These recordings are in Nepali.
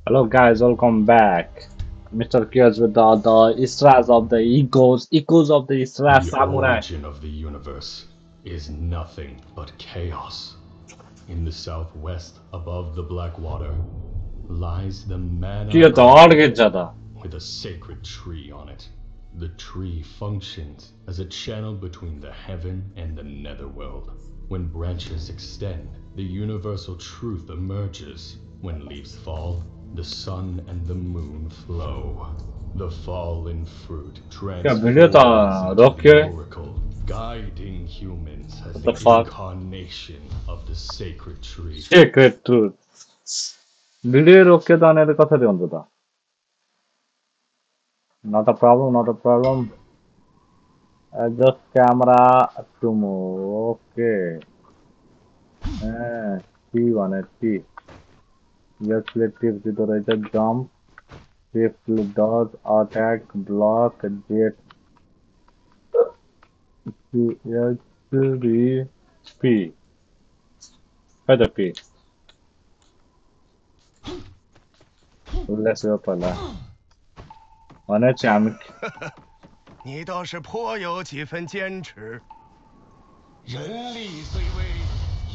Hello guys, welcome back. Mr. Chaos with the Isras of the echoes of the Isra The Samurai. origin of the universe is nothing but chaos. In the southwest, above the Blackwater, lies the Mana Chaos the Island organ jada. with a sacred tree on it. The tree functions as a channel between the heaven and the netherworld. When branches extend, the universal truth emerges. When leaves fall, the sun and the moon flow. The fallen fruit Video ta transforms into rokyo the hai. oracle, guiding humans as What the the fuck? incarnation of the sacred tree. Sacred truth. Video rokyo ta anele kasari huncha ta? Not a problem, not a problem. Adjust camera to move. Okay. T one T. Yes, click tip to the right jump. Shift dodge attack block jet S B P. Kada P. Let's go पहिला. भनेपछि हामी 你倒是颇有几分坚持。人力虽微，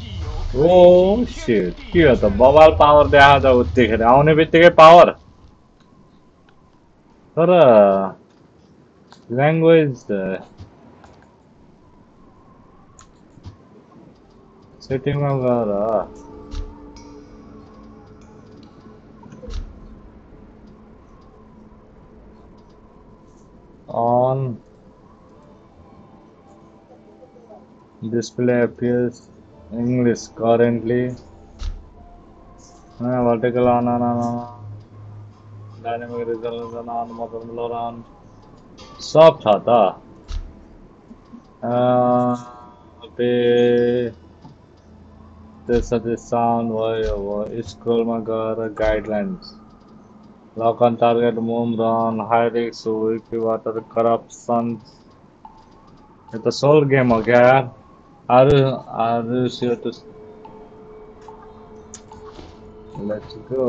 亦有 ओ shit के हो त बबाल पावर देखा त उत्तिखेर आउने बित्तिकै पावर तर ल्याङ्ग्वेज सेटिङमा गएर on display appears English currently vertical on dynamic resolution on motor blur on सब छ त त्यसपछि साउन्ड भयो अब स्क्रोलमा गएर guidelines lock on target move run high risk विकी वाटर करप्सन यो त सोल गेम हो क्या are you sure to let's go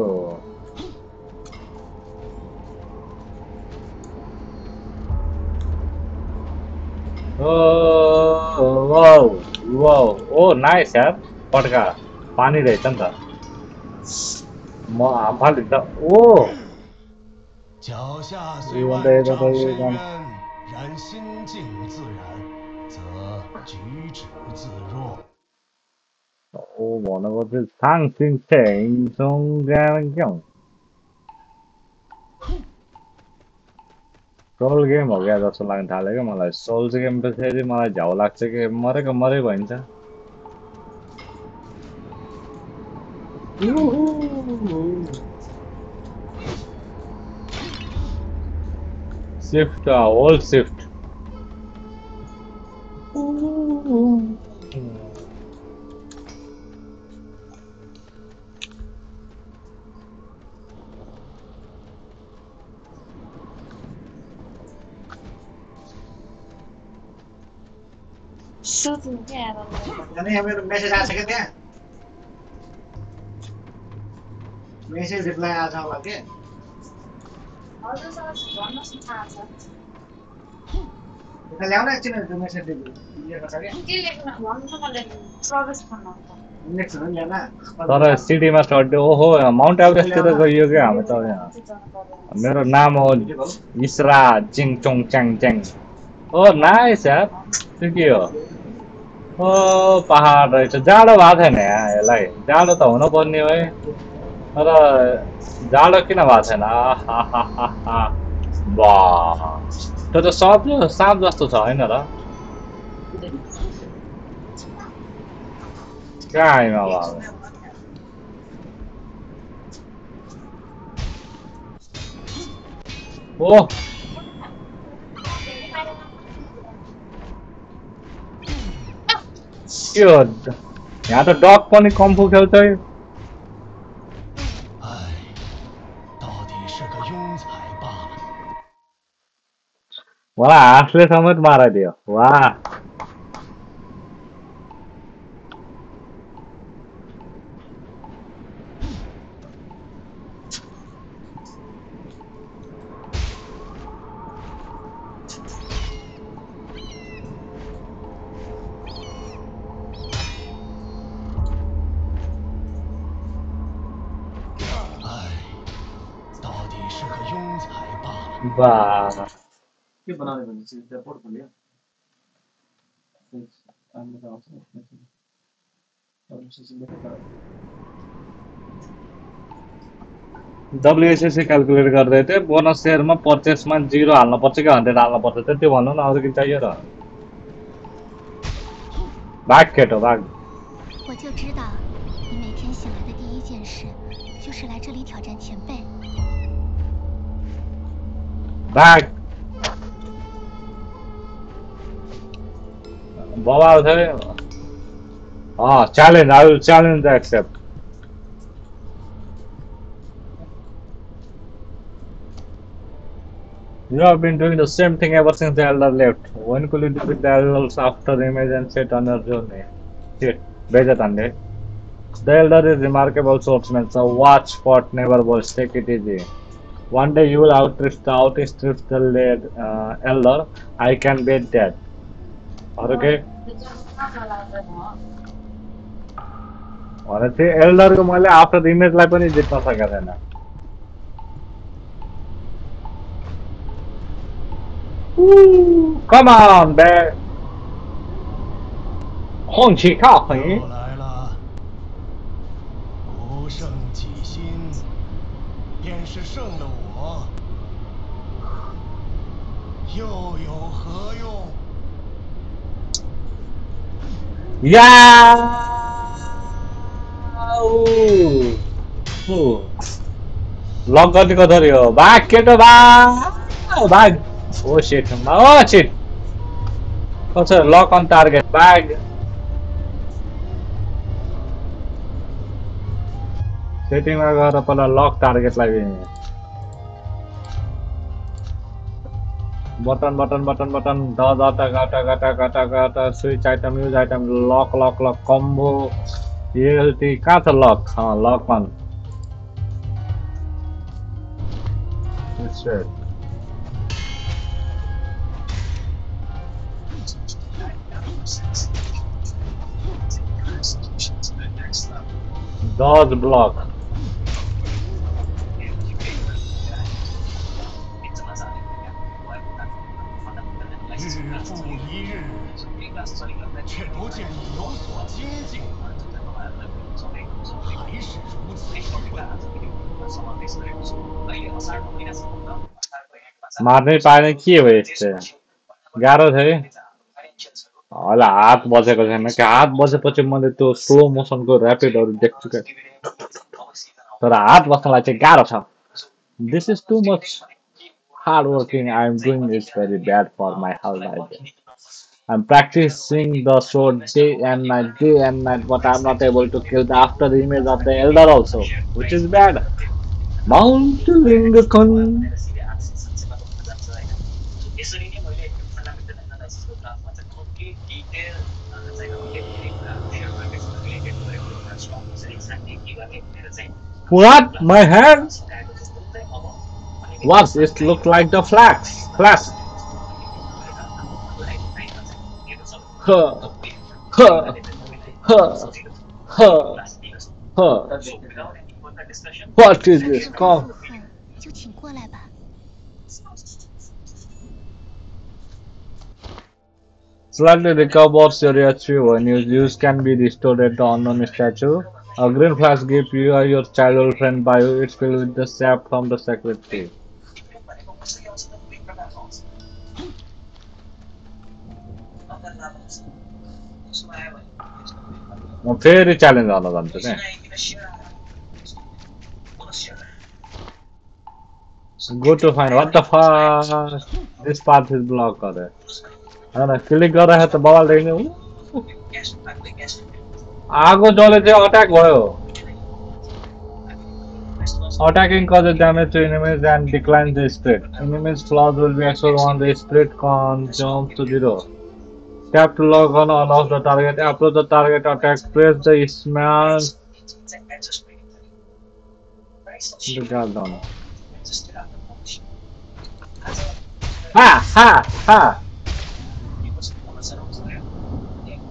wow wow oh nice यार पड्का पानी रहेछ नि त म हामफाल त ओ 脚下虽 यो 万 भन्दा यता 丈 त 深 यो काम 渊，然心静自然，则举止自若。 ओ भनेको चाहिँ साङसिङ छेङ सोङ ग्याङ क्याउ सोल गेम हो क्या जस्तो लाग्न थाल्यो क्या मलाई सोल गेम त फेरि मलाई झ्याउ लाग्छ कि मरेको मरै भइन्छ शिफ्ट होल शिफ्ट अनि मेरो मेसेज आएको छ क्या त्यहाँ मेसेज रिप्लाई आएको छ होला के यता ल्याउन एकछिन त्यो मेसेज लेखेको छ क्या इन्डेक्सहरू पनि ल्याउन तर सिटीमा चढ्यो ओहो माउन्ट एभरेस्टतिर गइयो क्या हामी त यहाँ मेरो नाम हो इसरा चिङ चोङ च्याङ च्याङ ओ नाइस यार त्यो के हो ओ पहाड रहेछ जाडो भएको छैन यहाँ यसलाई जाडो त हुनुपर्ने हो है तर जाडो किन भएको छैन आहाहाहा वाह त्यो त साँप जस्तो छ होइन र कहाँ आइमा भयो ओ के हो यहाँ त डग पनि कम्फु खेल्छ है 唉，到底是个庸才罢了。 मलाई हाँसले समेत माराइदियो वाह 是个庸才罢了。वाह के बनाउने भने चाहिँ त्यहाँ पोर्टफोलियो राम्रो त आउँछ WSSC क्याल्कुलेट गर्दै थिएँ बोनस सेयरमा पर्चेसमा 0 हाल्नुपर्छ कि 100 हाल्नुपर्छ त्यो भन्नु न अरू के चाहियो र भाग केटो भाग 我就知道，你每天醒来的第一件事就是来这里挑战前辈。 भाग बवाल थियो challenge I will challenge the accept you have been doing the same thing ever since the elder left when could you defeat the elders after the image and set on your journey shit Bejatande the elder is remarkable swordsman so watch fought never was take it easy one day you will outstrip the elder I can bet that okay भने चाहिँ एल्डरको मैले आफ्टर द इमेजलाई पनि जित्न सकेको छैन कम अन बे 红旗靠黑又来了，不胜己心，便是胜了我，又有何用？ या लक गर्ने कता रे हो भाग केटो भाग ओ शिट कछ लक अन टार्गेट भाग सेटिङमा गएर पहिला लक टार्गेटलाई बटन गटा switch item use item lock combo ELT कहाँ छ lock lock on dodge block मार्नै पाएन के हो यस्तो गाह्रो छ है होला हात बसेको छैन कि हात बसेपछि मैले त्यो स्लो मोसनको ऱ्यापिडहरू देख्छु क्या तर हात बस्नलाई चाहिँ गाह्रो छ this is too much hard working I am doing is very bad for my health I'm practicing the sword day and night, but I'm not able to kill the after the image of the elder also, which is bad. Mount Lingakon. What? My hand? What? It looked like the flash. What is this? Come. Slightly recovers your HP when your use can be restored at the unknown statue. A green flash gives you your childhood friend by you. It's filled with the sap from the sacred tree. फेरि च्यालेन्ज आउन जान्छ नि go to find what the fuck this path is block गरे हैन क्लिक गरेर त बवाल देख्ने आगो जले चाहिँ अट्याक भयो attacking causes damage to enemies and declines the spirit. Enemies flaws will be exposed when the spirit count jumps to 0. Tap to lock on allows the target. Approach the target attack. Press the smash. The guard down. Ha!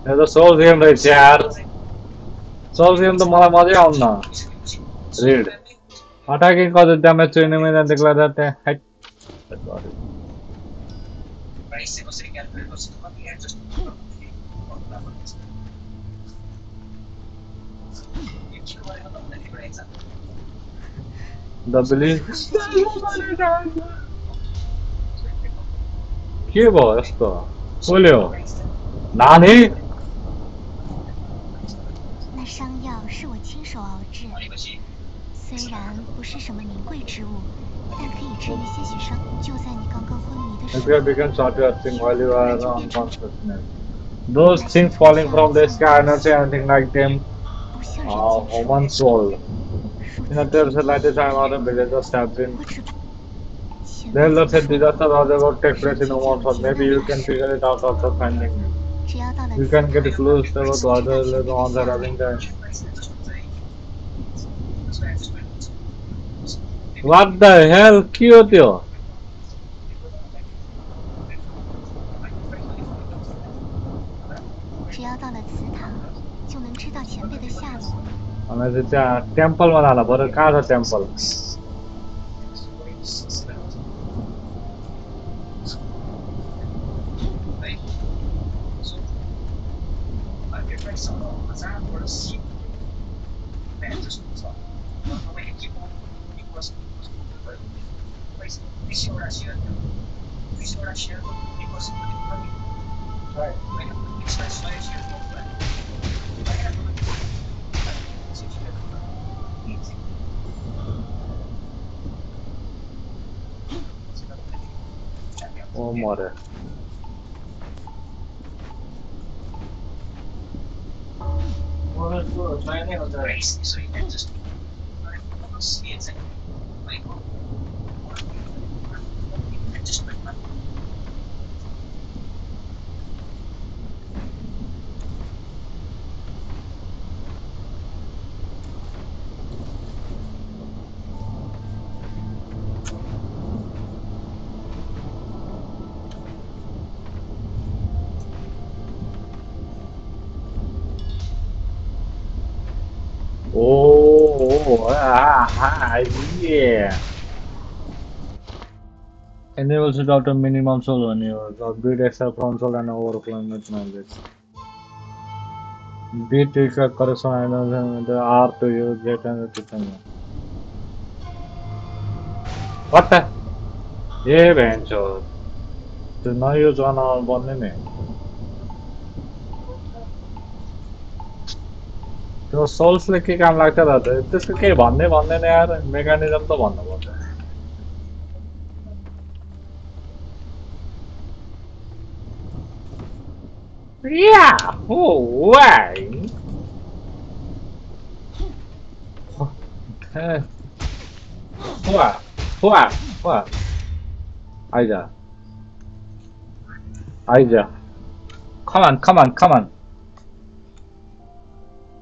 There's a soul game right here. Soul game to मलाई मजै आउन. Read. Attacking causes damage to enemies and declare that they hit. The belief. के भयो यस्तो कसले हो नानी 那伤药是我亲手熬制，虽然不是什么名贵之物，但可以治愈些许伤。就在你刚刚昏迷的时 If 候， you become short your thing while you are unconsciousness. Those things falling from the sky are not anything like them 不像人间 human soul. 如 In a 此 terrorist like this time other villagers have been 我只前 They 辈 look 曾 at 说 disaster or they will take 是 place in 接 a 近 month 我 or 极 maybe 难 you 大 can 事。 figure it out after finding it. 只要到了 You 祠 can get 堂， clues 就 about 知道 other 前辈 little 的 on the 下落。 running time. What the hell killed you? 只要到了祠堂，就能知道前辈的下落。 अनि चाहिँ त्यहाँ टेम्पलमा जानु पर्यो कहाँ छ टेम्पल ओ मरे Yeah. Enables it out of minimum soul on yours, or beat extra from soul and overflowing with knowledge. Beat is a corresponding the R to you, get and the What the? Yeah, bencho. To know use one or one in it. त्यो सोल्सले के काम लाग्छ र त्यसको केही भन्दै भन्दैन यार मेकानिजम त भन्नुपर्छ Yeah, oh, why? What? Aija. Come on.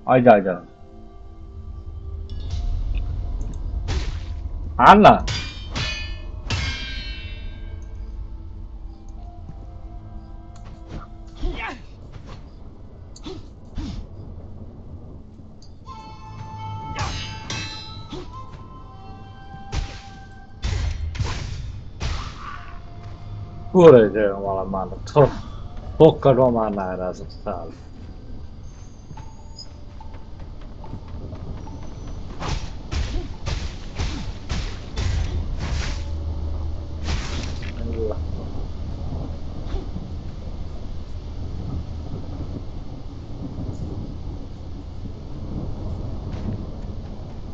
Aija. Anna. Pure je mala mana. Pokka romana era se sal.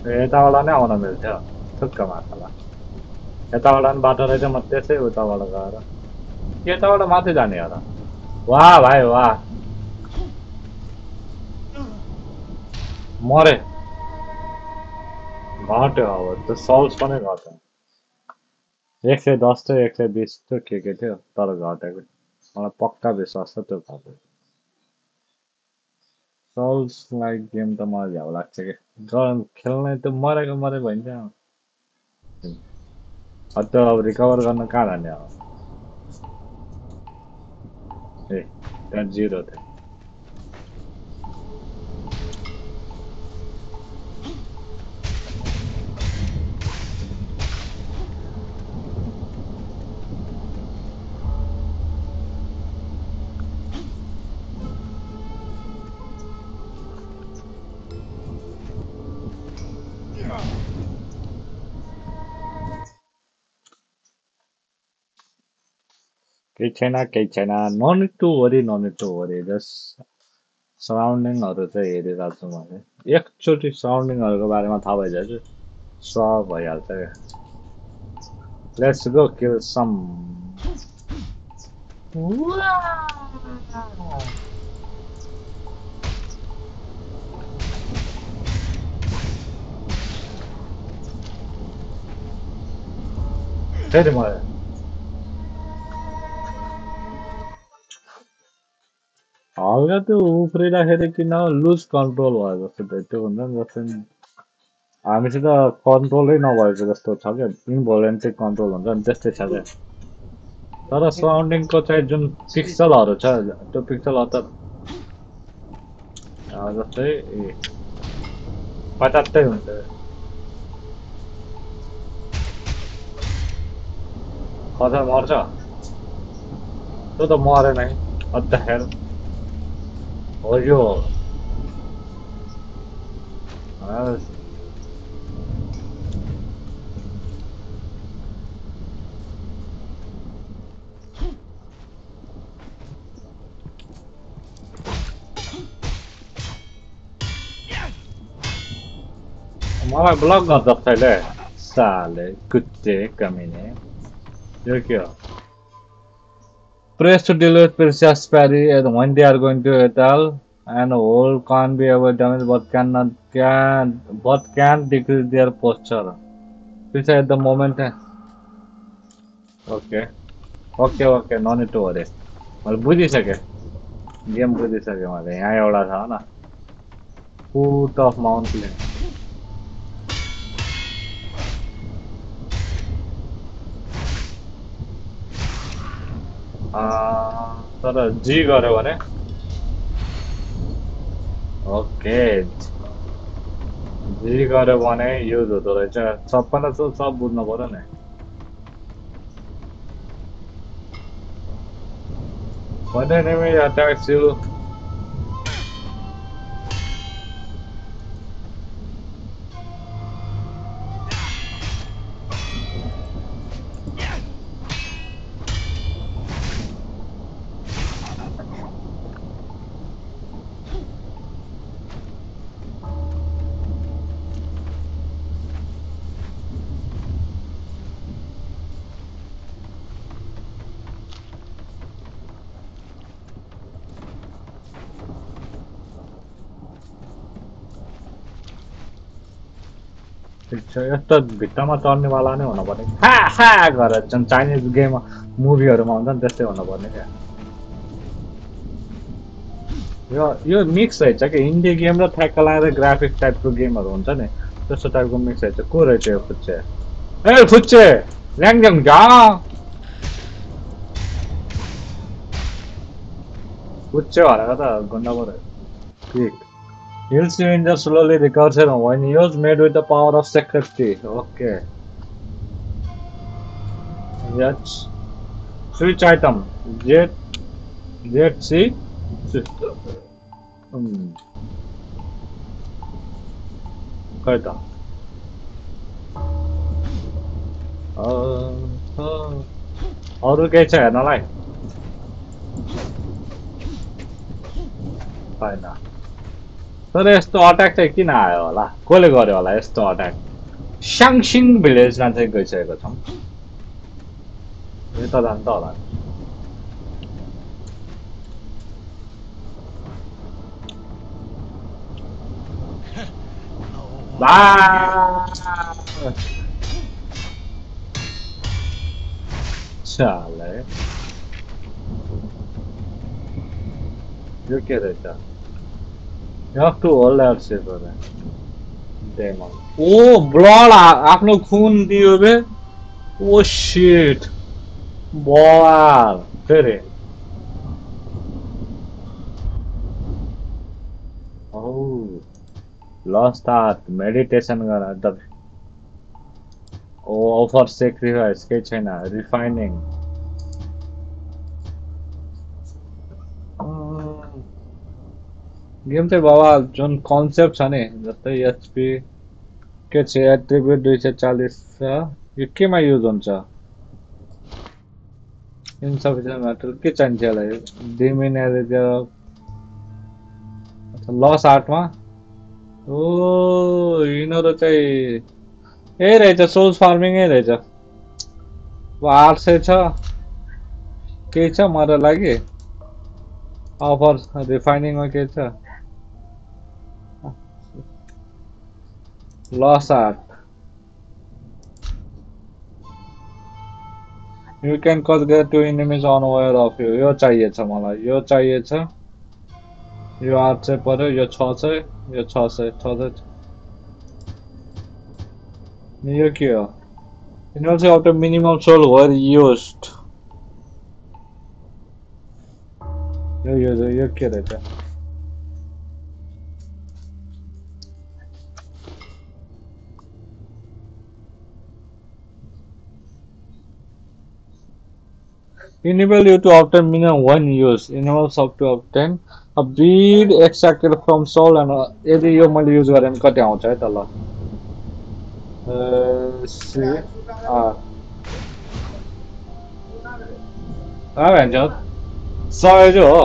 यताबाट नै आउन मिल्थ्यो ठुक्क माथाला यताबाट पनि बाटो रहेछ म त्यसै उताबाट गएर यताबाट माथि जाने होला वाह भाइ वाह मरे घट्यो अब त्यो सल्स पनि घट्यो 110 थियो 120 थियो के थियो तर घटेको मलाई पक्का विश्वास छ त्यो घट्यो सल्स लाइक गेम त मलाई झ्याउ लाग्छ कि खेल्ने त्यो मरेको भइन्छ त्यो अब रिकभर गर्न कहाँ जाने अब ए त्यहाँ 0 थियो केही छैन no need to worry just सराउन्डिङहरू चाहिँ हेरिरहेको छु मैले एकचोटि सराउन्डिङहरूको बारेमा थाहा भइसक्यो सब भइहाल्छ क्या लेट्स गो किल सम फेरि मलाई हल्का त्यो उफ्रिँदाखेरि किन लुज कन्ट्रोल भयो जस्तो त्यो हुन्छ नि जस्तै हामीसित कन्ट्रोलै नभएको जस्तो छ क्या इन्भोलेन्ट्री कन्ट्रोल हुन्छ नि त्यस्तै छ क्या तर सराउन्डिङको चाहिँ जुन पिक्सलहरू छ त्यो पिक्सलहरू त जस्तै पचात्तै हुन्छ खतरा मर्छ त्यो त मरेन है अत्याखेर हो यो मलाई ब्लक गर्छ तैँले साले कुत्ते कमिने यो के हो press to deal with precious parry when they are going to Etal and hold can't be ever damaged but can decrease their posture. This at the moment. Okay, no need to worry. Well, बुझिसके गेम बुझिसके मैले यहाँ एउटा छ न फुट अफ माउन्टेन तर जी गर्यो भने ओके जी गर्यो भने युज हुँदो रहेछ सबैलाई त सब बुझ्नु पर्यो नि When the enemy attacks you यस्तो भित्तामा चढ्नेवाला नै हुनुपर्ने हा हा गरेर जुन चाइनिज गेम मुभीहरूमा हुन्छ नि त्यस्तै हुनुपर्ने क्या यो मिक्स रहेछ कि हिन्दी गेम र ठ्याक्क लगाएर ग्राफिक टाइपको गेमहरू हुन्छ नि त्यस्तो टाइपको मिक्स रहेछ को रहेछ यो फुच्चे ए फुच्चे ल्याङजाङ जा फुच्चे भनेको त गुन्डा पो रहेछ ठिक Heals you in just slowly recovers when used made with the power of security. Okay. Yes. Switch item. Z C. खै त अरू केही छ हेर्नलाई छैन तर यस्तो अट्याक चाहिँ किन आयो होला कसले गर्यो होला यस्तो अट्याक स्याङसिङ भिलेजमा चाहिँ गइसकेको छौँ यो त जान्छ होला चाले यो के रहेछ You have to hold that shit for that. Demon. Oh, blood! आफ्नो खून दियो बे. Oh shit. Ball. फेरि. Oh. Lost heart. Meditation गर द. Oh, offer sacrifice के छैन. Refining. गेम चाहिँ बाबा जुन कन्सेप्ट छ नि जस्तै एचपी के छ एट्रिब्युट 240 छ यो केमा युज हुन्छ insufficient material के चाहिन्छ होला यो डिमिनेरियर लस आर्टमा ओ यिनीहरू चाहिँ यही रहेछ सोल्स फार्मिङै रहेछ अब 800 छ केही छ मेरो लागि अफर रिफाइनिङमा के छ लस आर्ट You can cause get two enemies unaware of you. यो चाहिएछ मलाई यो चाहिएछ यो 800 पर्यो यो 600 यो 600 यो के हो Initially after minimum soul were used यो के रहेछ Enable you to obtain minimum 1 use. Enables up to obtain a bead extracted from soul and यदि यो मैले युज गरेँ भने कति आउँछ है त ल भन्छ 100 जो हो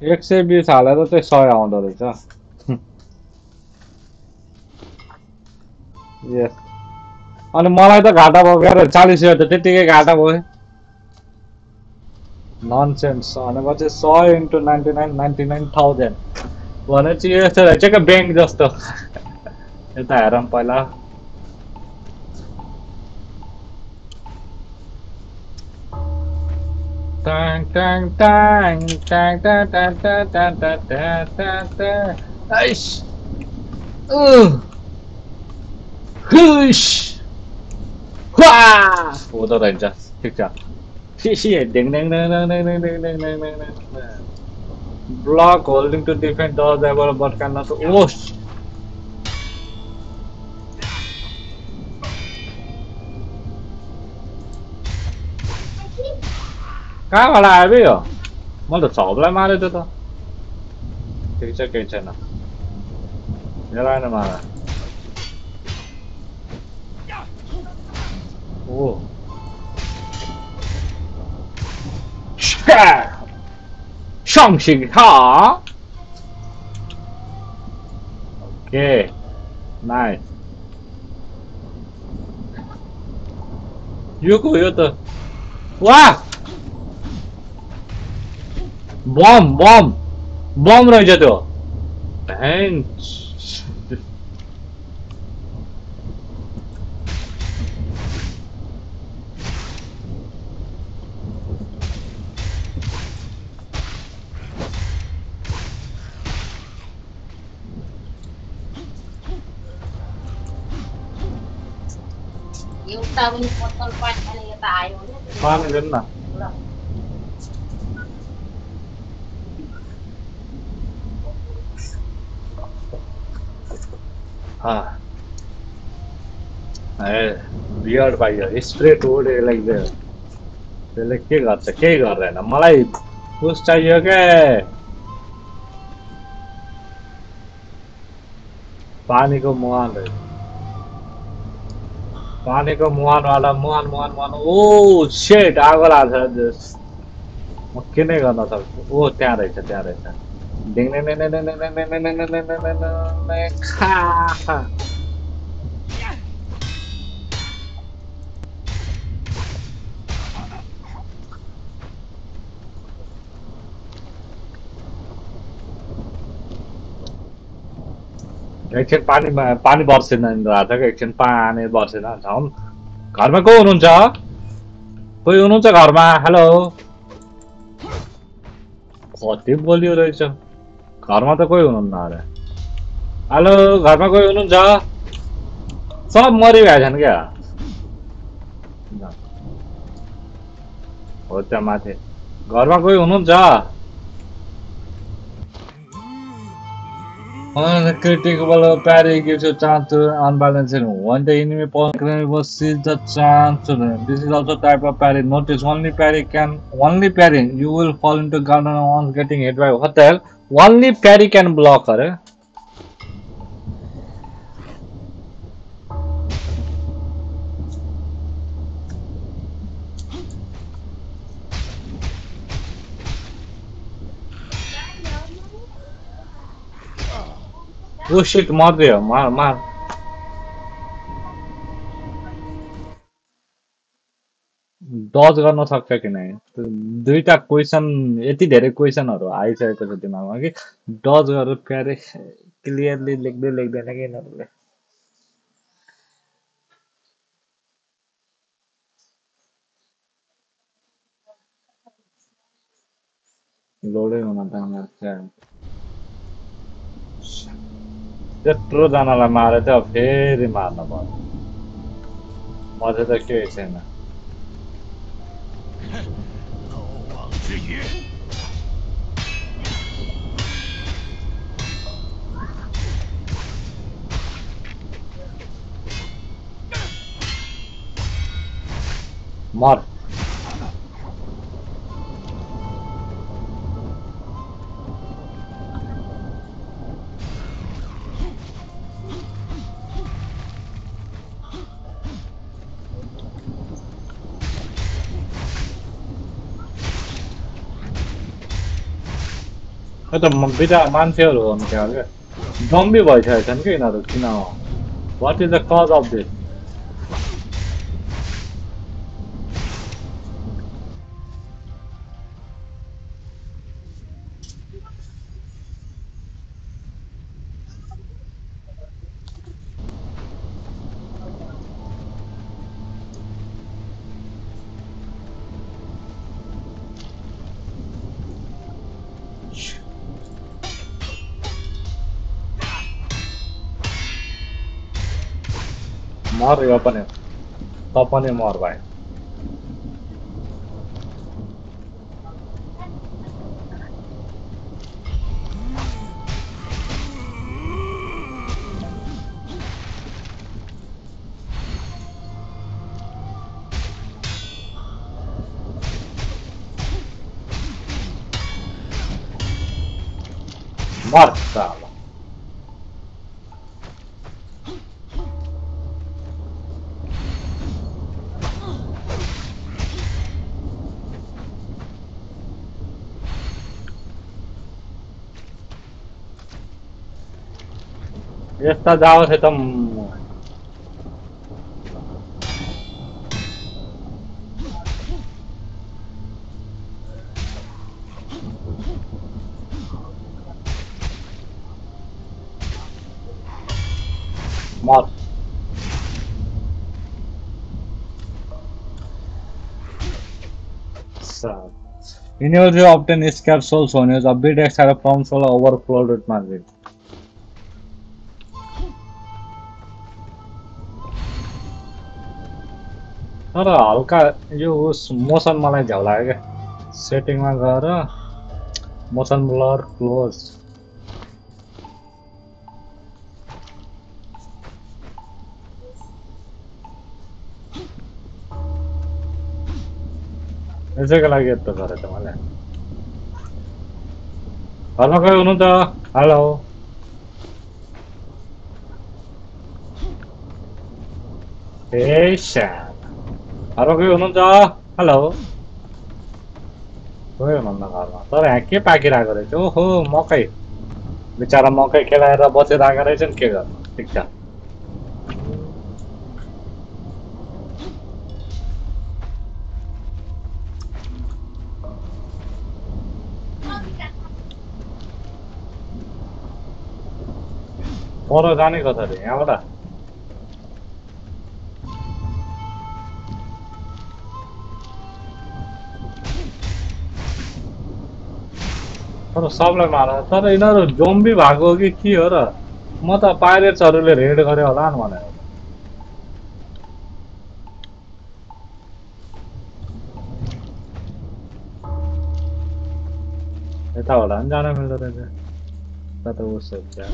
120 हालेर चाहिँ 100 आउँदो रहेछ Yes. अनि मलाई त घाटा भयो गएर 40 त त्यतिकै घाटा भयो ननसेन्स भनेपछि 100 into 99 99000 भनेपछि यो यस्तो रहेछ के बैंक जस्तो यता हेरौँ पहिला टाङ टाङ टाङ टाङ टाङ टाङ टाङ टाङ टाङ टाङ ice Hush! Wah! Ủa tao đánh chưa? ঠিক chưa? Ding ding ding ding ding ding ding ding ding ding. Block holding to defend doors ever but cannot. Oh! कहाँबाट आयो बे यो मैले त सबलाई मारेछ त ठिक छ केही छैन मेरो आएन मारा Oh. Shang-Chi-Ha. Okay. Nice. यो को यो त वाह बम रहेछ त्यो भ्यान्च पानी đến nào बियर्ड भाइ स्प्रेट ओडे लाग्दै त्यसले के गर्छ केही गर्दैन मलाई पुस चाहियो के पानीको मुहान रहेछ पानीको मुहानवाला मुहान ओ शिट आगो लाग्छ म के नै गर्न सक्छु ओ त्यहाँ रहेछ डिङ डिङ डिङ डिङ डिङ डिङ खा एकछिन पानी बर्सेन रहेछ कि एकछिन पानी बर्सेन झन् घरमा को हुनुहुन्छ कोही हुनुहुन्छ घरमा हेलो कति बोलियो रहेछ घरमा त कोही हुनुहुन्न अरे हेलो घरमा कोही हुनुहुन्छ सब मरिभएछन् क्या हो त्यहाँ माथि घरमा कोही हुनुहुन्छ Critical parry gives you a chance to unbalance it. When the enemy opponent sees the chance to run. This is also type of parry. Notice only parrying. You will fall into ground and once getting hit by what the hell? Only parry can block her. Oh shit मर्दियो मार मार डज गर्न सक्छ कि नै दुईटा क्वेसन यति धेरै क्वेसनहरु आइसकेको छ दिमागमा कि डज गरेर प्यारे क्लियरली लेख्दै लेख्दैन कि यिनीहरूले लोडै हुन त त्यत्रो जनालाई मारे त फेरि मार्न पर्यो मजा त केही छैन 漏网之鱼， मर यो त बिटा मान्छेहरू हुनु थियो क्या जम्बी भइसकेको छन् कि यिनीहरू किन what is the cause of this मर यो पनि त पनि मर भाइ मर साला यस्ता जाओस् त मर In order to obtain escape souls on use upbeat X have a problem soul overflowed with magic. तर हल्का यो उस मोसन मलाई झ्याउ लाग्यो क्या सेटिङमा गएर मोसन ब्लर क्लोज यसैको लागि यस्तो गरेछ मलाई घरमा कोही हुनु त हेलो ए श्याम घरमा कोही हुनुहुन्छ हेलो कोही हुनुहुन्न घरमा तर यहाँ के पाकिरहेको रहेछ ओहो मकै बिचरा मकै खेलाएर बसिरहेको रहेछ नि के गर्नु ठिक छ पर जाने कसरी यहाँबाट तर सबलाई मार तर यिनीहरू जोम्बी भएको हो कि के हो र म त पाइरेट्सहरूले रेड गरे होला नि भनेर यताबाट पनि जान मिल्दो रहेछ त उसो क्या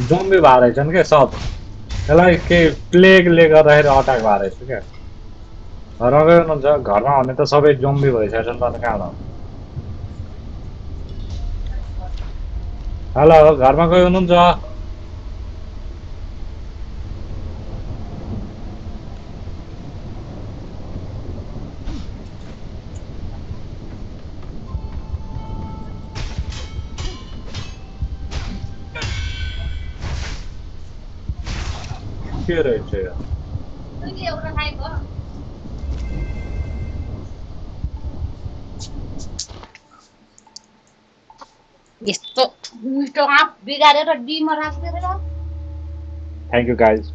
जोम्बी भएर रहेछन् क्या सब यसलाई के प्लेगले गर्दाखेरि अट्याक भएर रहेछ क्या घरमा गयो हुनुहुन्छ घरमा भने त सबै जोम्बी भइसकेछन् त कहाँबाट हेलो घरमा गयो हुनुहुन्छ के रहेछ यो यस्तो मिठो आँप बिगारेर डिममा राख्दै र थ्याङ्क यू गाइज